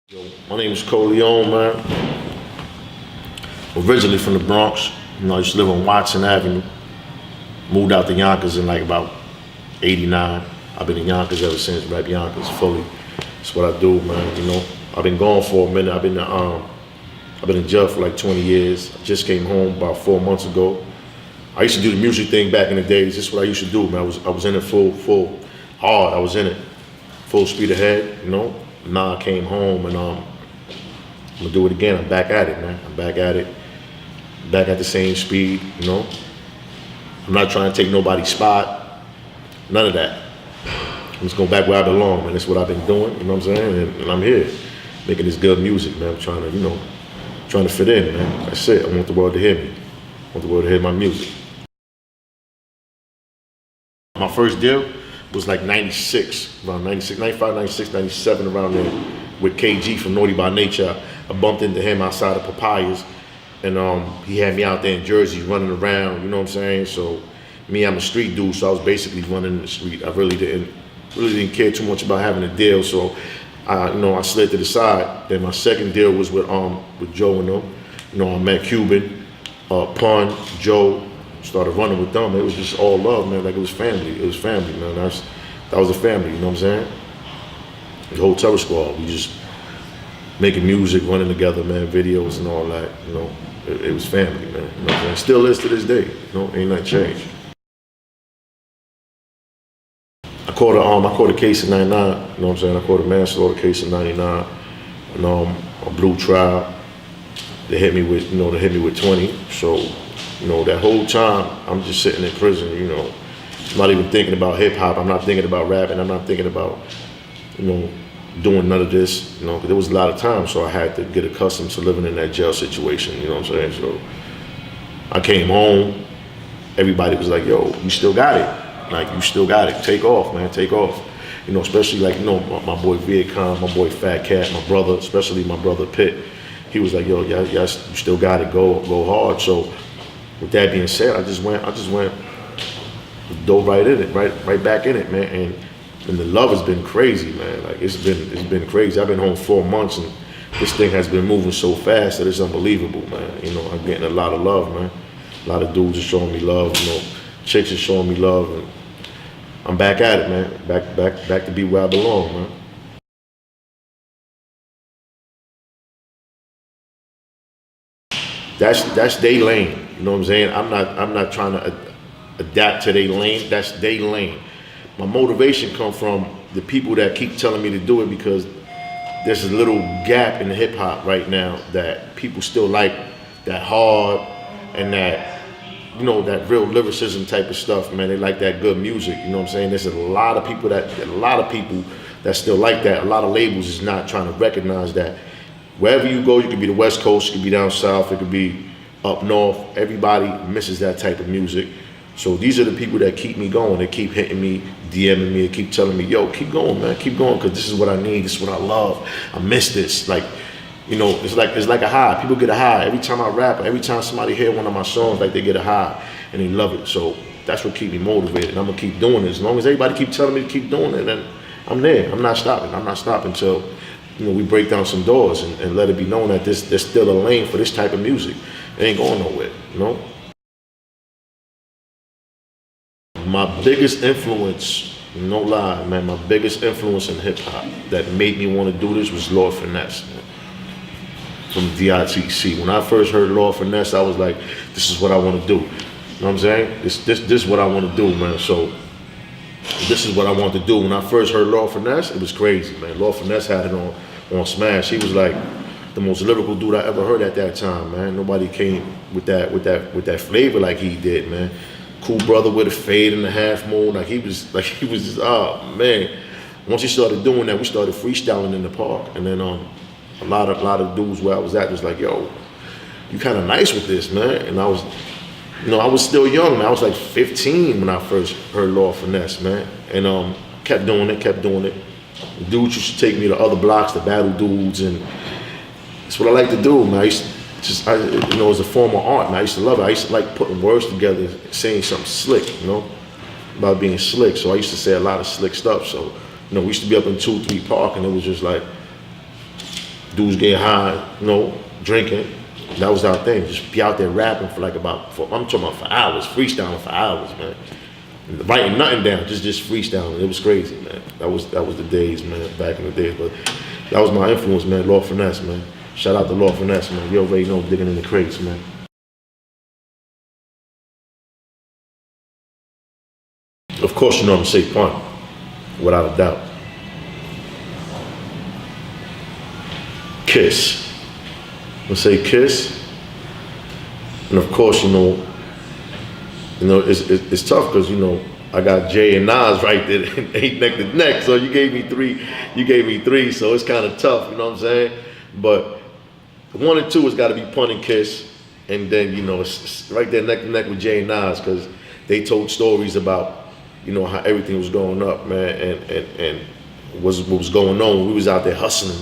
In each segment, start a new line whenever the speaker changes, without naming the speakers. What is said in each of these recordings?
Yo, my name is Korleon, man. Originally from the Bronx. I used to live on Watson Avenue. Moved out to Yonkers in like about '89. I've been in Yonkers ever since, rap Yonkers fully. That's what I do, man, I've been gone for a minute. I've been in jail for like 20 years. I just came home about 4 months ago. I used to do the music thing back in the days. This is what I used to do, man. I was in it full hard. I was in it full speed ahead, Now I came home and I'm gonna do it again. I'm back at it, man. I'm back at it. Back at the same speed, I'm not trying to take nobody's spot. None of that. I'm just going back where I belong, man. That's what I've been doing, you know what I'm saying? And I'm here making this good music, man. I'm trying to fit in, man. That's it. I want the world to hear me. I want the world to hear my music. My first deal was like 96, around 96, 95, 96, 97, around there with KG from Naughty by Nature. I bumped into him outside of Papayas, and he had me out there in Jersey running around, you know what I'm saying? So I'm a street dude, so I was basically running in the street. I really didn't care too much about having a deal, so I slid to the side. Then my second deal was with Joe and them. I met Cuban, Pun, Joe, started running with them. It was just all love, man. Like it was family. It was family, man. That was a family, you know what I'm saying? The whole Terror Squad. We just making music, running together, man, videos and all that, It was family, man. You know what I'm saying? Still is to this day, ain't nothing changed. I caught a case in 99, you know what I'm saying? I caught a manslaughter case in 99, and a blue trial. They hit me with 20. So, that whole time I'm just sitting in prison, I'm not even thinking about hip hop. I'm not thinking about rapping. I'm not thinking about, doing none of this, because there was a lot of time, so I had to get accustomed to living in that jail situation, you know what I'm saying? So I came home, everybody was like, yo, you still got it. Like, you still got it. Take off, man, take off. Especially like, my boy Viacom, my boy Fat Cat, my brother, especially my brother Pitt. He was like, yo, you still got it, go hard. So with that being said, I just went, dove right in it, right back in it, man. And the love has been crazy, man. Like it's been crazy. I've been home 4 months and this thing has been moving so fast that it's unbelievable, man. I'm getting a lot of love, man. A lot of dudes are showing me love, chicks are showing me love, and I'm back at it, man. Back to be where I belong, man. That's their lane. You know what I'm saying? I'm not trying to adapt to their lane. That's their lane. My motivation comes from the people that keep telling me to do it, because there's a little gap in hip hop right now that people still like that hard and that, that real lyricism type of stuff, man. They like that good music, you know what I'm saying? There's a lot of people that still like that. A lot of labels is not trying to recognize that. Wherever you go, you could be the West Coast, you could be down south, it could be up north. Everybody misses that type of music. So these are the people that keep me going. They keep hitting me, DMing me, they keep telling me, yo, keep going, man, keep going, because this is what I need, this is what I love. I miss this. Like, it's like a high. People get a high. Every time I rap, every time somebody hear one of my songs, like they get a high and they love it. So that's what keeps me motivated. I'm gonna keep doing it. As long as everybody keep telling me to keep doing it, then I'm there. I'm not stopping. I'm not stopping until we break down some doors and let it be known that there's still a lane for this type of music. It ain't going nowhere, My biggest influence, no lie, man, my biggest influence in hip hop that made me want to do this was Lord Finesse, man, from DITC. When I first heard Lord Finesse, I was like, this is what I want to do. You know what I'm saying? This is what I want to do, man. So this is what I want to do. When I first heard Lord Finesse, it was crazy, man. Lord Finesse had it on Smash. He was like the most lyrical dude I ever heard at that time, man. Nobody came with that flavor like he did, man. Cool brother with a fade and a half moon. Like he was just, oh man. Once he started doing that, we started freestyling in the park. And then a lot of dudes where I was at was like, yo, you kind of nice with this, man. And I was, I was still young, man. I was like 15 when I first heard Lord Finesse, man. And kept doing it. The dudes used to take me to other blocks to battle dudes, and that's what I like to do, man. As a form of art, man, I used to love it. I used to like putting words together, saying something slick, about being slick. So I used to say a lot of slick stuff. So, we used to be up in 2-3 Park, and it was just like, dudes get high, drinking. That was our thing. Just be out there rapping for I'm talking about for hours, freestyling for hours, man. Writing nothing down, just freestyling. It was crazy, man. That was the days, man, back in the days. But that was my influence, man. Lord Finesse, man. Shout out to Lord Finesse, man. You already know, digging in the crates, man. Of course, you know I'm gonna say Pun, without a doubt. Kiss. I'm gonna say Kiss. And of course, it's tough because I got Jay and Nas right there, ain't neck to neck. So you gave me three. So it's kind of tough, you know what I'm saying? But 1 and 2 has got to be Pun and Kiss, and then it's right there neck to neck with Jay and Nas because they told stories about how everything was going up, man, and what was going on. We was out there hustling.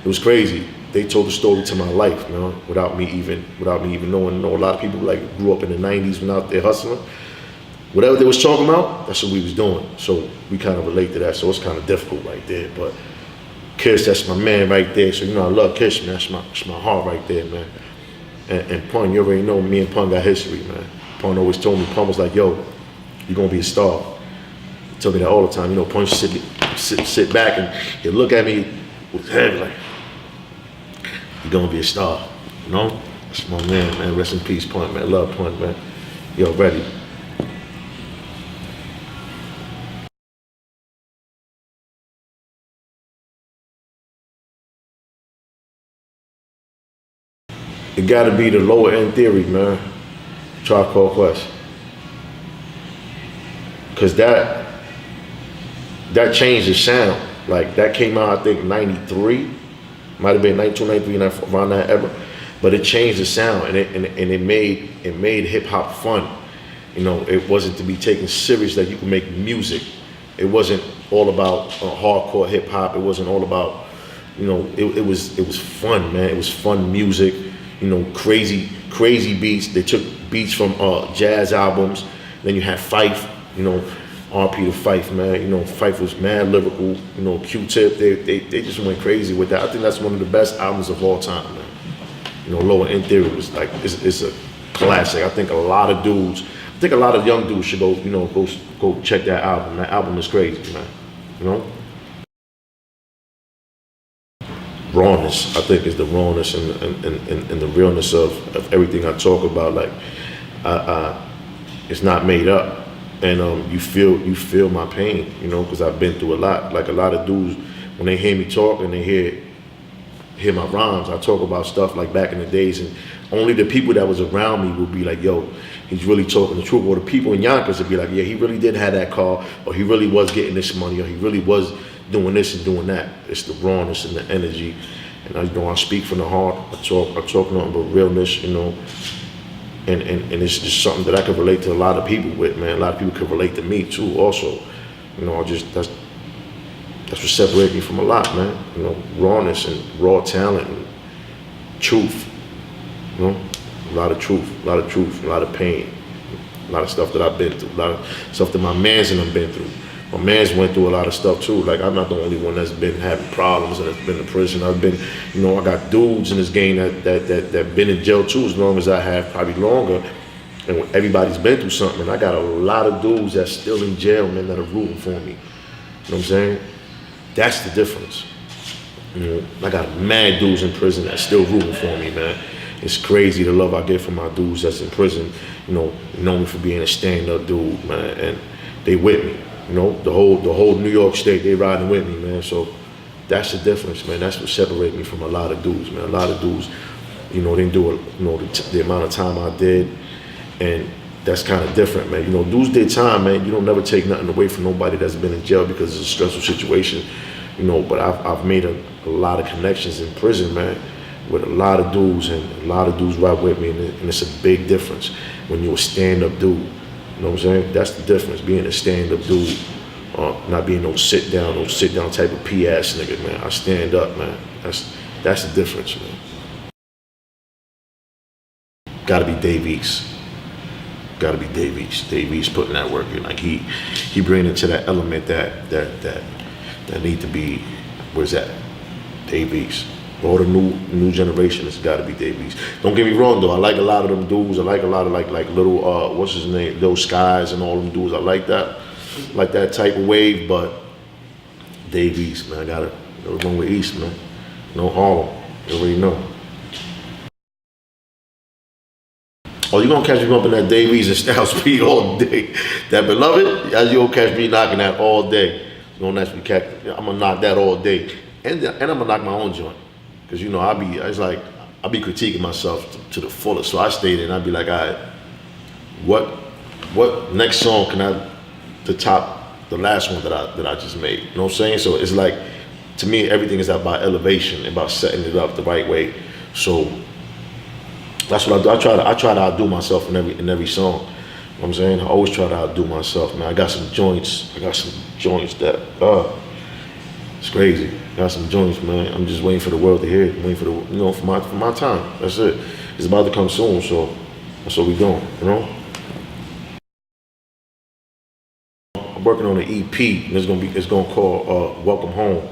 It was crazy. They told the story to my life, without me even knowing. A lot of people grew up in the '90s when out there hustling. Whatever they was talking about, that's what we was doing. So we kind of relate to that. So it's kind of difficult right there. But Kiss, that's my man right there. So I love Kiss, man. That's my heart right there, man. And Pun, you already know me and Pun got history, man. Pun always told me, Pun was like, yo, you're gonna be a star. He told me that all the time. Pun sit back and he'll look at me with his head like, you're gonna be a star, That's my man. Rest in peace, Pun, man. Love Pun, man. Yo, ready. It gotta be the Lower End Theory, man. Tribe Called Quest. Cause that changed the sound. That came out, I think, 93. Might have been 92, 93, around that era. But it changed the sound and it made hip hop fun. It wasn't to be taken serious that you could make music. It wasn't all about hardcore hip hop. It wasn't all about, it was fun, man. It was fun music. Crazy beats. They took beats from jazz albums. Then you had Fife, RP to Fife, man. Fife was mad lyrical. Q-Tip, they just went crazy with that. I think that's one of the best albums of all time, man. Lower End Theory was it's a classic. I think a lot of young dudes should go check that album. That album is crazy, man. Rawness, I think, is the rawness and the realness of everything I talk about. It's not made up, and you feel my pain, because I've been through a lot. A lot of dudes, when they hear me talk and they hear my rhymes, I talk about stuff like back in the days, and only the people that was around me would be like, yo, he's really talking the truth. Or the people in Yonkers would be like, yeah, he really did have that car, or he really was getting this money, or he really was doing this and doing that. It's the rawness and the energy. And I speak from the heart. I talk nothing but realness, and it's just something that I can relate to a lot of people with, man. A lot of people can relate to me too also. That's what separates me from a lot, man. Rawness and raw talent and truth. A lot of truth, a lot of pain, a lot of stuff that I've been through, a lot of stuff that my mans and them been through. My man's went through a lot of stuff too. I'm not the only one that's been having problems and that's been in prison. I've been, I got dudes in this game that been in jail too, as long as I have, probably longer. And everybody's been through something. And I got a lot of dudes that's still in jail, man, that are rooting for me. You know what I'm saying? That's the difference. I got mad dudes in prison that's still rooting for me, man. It's crazy the love I get from my dudes that's in prison. Know me for being a stand-up dude, man, and they with me. The whole New York State, they riding with me, man. So that's the difference, man. That's what separates me from a lot of dudes, man. A lot of dudes, they didn't do the amount of time I did, and that's kind of different, man. Dudes did time, man. You don't never take nothing away from nobody that's been in jail because it's a stressful situation, But I've made a lot of connections in prison, man, with a lot of dudes, and a lot of dudes ride with me, and it's a big difference when you're a stand-up dude. You know what I'm saying? That's the difference, being a stand-up dude, not being no sit-down type of P-ass nigga, man. I stand up, man. That's the difference, man. Gotta be Dave East. Gotta be Dave East. Dave East putting that work in. He bringing it to that element that need to be, where's that? Dave East. All the new generation has got to be Dave East. Don't get me wrong though. I like a lot of them dudes. I like a lot of like little what's his name, Lil Skies and all them dudes. I like that type of wave. But Dave East, man, I gotta go with East, man. No Harlem. You already know. Oh, you gonna catch me bumping that Dave East and Styles P all day. That Beloved, you gonna catch me knocking that all day. You gonna actually catch. I'm gonna knock that all day, and I'm gonna knock my own joint. Cause you know I be critiquing myself to the fullest. So I stayed in. I'd be like, all right, what next song can I to top the last one that I just made? You know what I'm saying? So it's like, to me, everything is about elevation, about setting it up the right way. So that's what I do. I try to outdo myself in every song. You know what I'm saying? I always try to outdo myself, man. I got some joints that it's crazy. Got some joints, man. I'm just waiting for the world to hear it. I'm waiting for my time. That's it. It's about to come soon, so that's what we doing, you know? I'm working on an EP, and it's gonna call Welcome Home.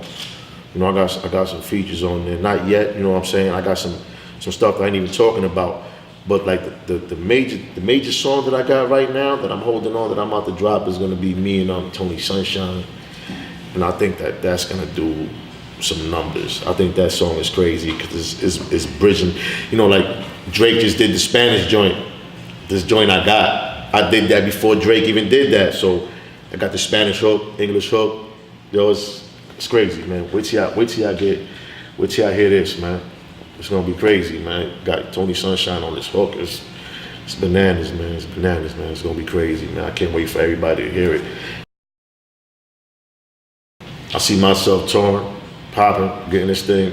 You know, I got some features on there. Not yet, you know what I'm saying? I got some stuff that I ain't even talking about. But like the major song that I got right now that I'm holding on, that I'm about to drop, is gonna be me and Tony Sunshine. And I think that's gonna do some numbers. I think that song is crazy because it's bridging. You know, like Drake just did the Spanish joint. This joint I did that before Drake even did that. So I got the Spanish hook, English hook. Yo, it's crazy, man. Wait till I hear this, man. It's gonna be crazy, man. Got Tony Sunshine on this hook. It's bananas, man. It's bananas, man. It's gonna be crazy, man. I can't wait for everybody to hear it. I see myself touring, popping, getting this thing,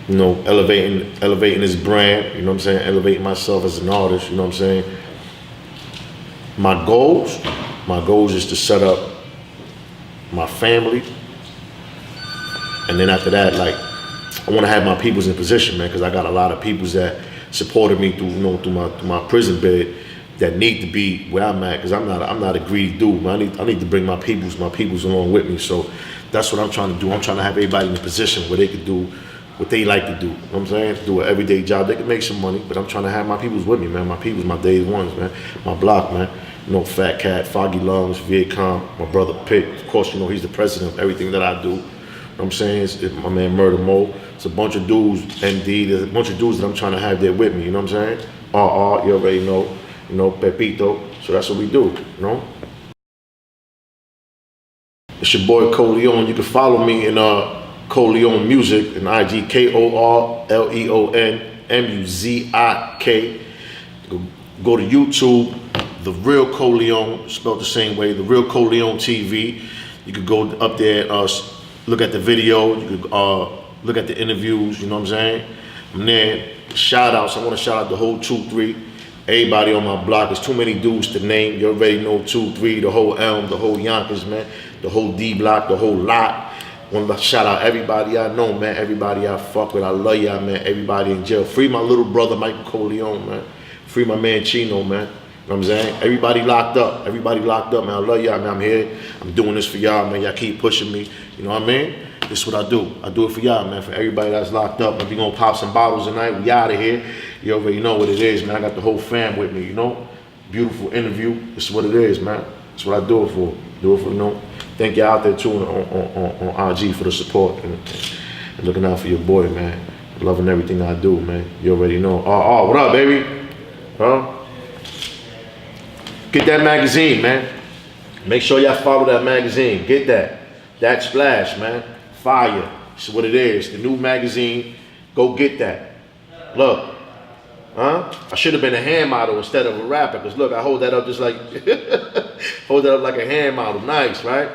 you know, elevating this brand, you know what I'm saying? Elevating myself as an artist, you know what I'm saying? My goals is to set up my family. And then after that, like, I want to have my peoples in position, man, because I got a lot of peoples that supported me through my prison bed that need to be where I'm at, because I'm not a greedy dude, man. I need to bring my peoples along with me. So that's what I'm trying to do. I'm trying to have everybody in a position where they could do what they like to do. You know what I'm saying? Do an everyday job. They can make some money, but I'm trying to have my peoples with me, man. My peoples, my day ones, man. My block, man. You know, Fat Cat, Foggylungz, Vietcom, my brother Pitt. Of course, you know, he's the president of everything that I do. You know what I'm saying? It's my man Murder Mo. It's a bunch of dudes, MD. There's a bunch of dudes that I'm trying to have there with me. You know what I'm saying? RR, you already know. You know, Pepito. So that's what we do, you know? It's your boy Korleon. You can follow me in KorleonMuzik and IG, KorleonMuzik. Go to YouTube, The Real Korleon, spelled the same way, The Real Korleon TV. You could go up there and look at the video. You could look at the interviews, you know what I'm saying? And then shout outs. I want to shout out the whole 2-3. Everybody on my block. There's too many dudes to name. You already know 2-3, the whole Elm, the whole Yonkers, man, the whole D block, the whole lot. I want to shout out everybody I know, man. Everybody I fuck with. I love y'all, man. Everybody in jail. Free my little brother, Michael Korleon, man. Free my man Chino, man. You know what I'm saying? Everybody locked up, man. I love y'all, man. I'm here. I'm doing this for y'all, man. Y'all keep pushing me. You know what I mean? This is what I do. I do it for y'all, man. For everybody that's locked up. If we gonna pop some bottles tonight, we out of here. You already know what it is, man. I got the whole fam with me, you know? Beautiful interview. This is what it is, man. That's what I do it for. Do it for, you know? Thank y'all out there too on IG for the support and looking out for your boy, man. Loving everything I do, man. You already know. What up, baby? Huh? Get that magazine, man. Make sure y'all follow that magazine. Get that. That Splash, man. Fire. This is what it is. The new magazine. Go get that. Look. Huh? I should have been a hand model instead of a rapper, because look, I hold that up just like hold that up like a hand model. Nice, right?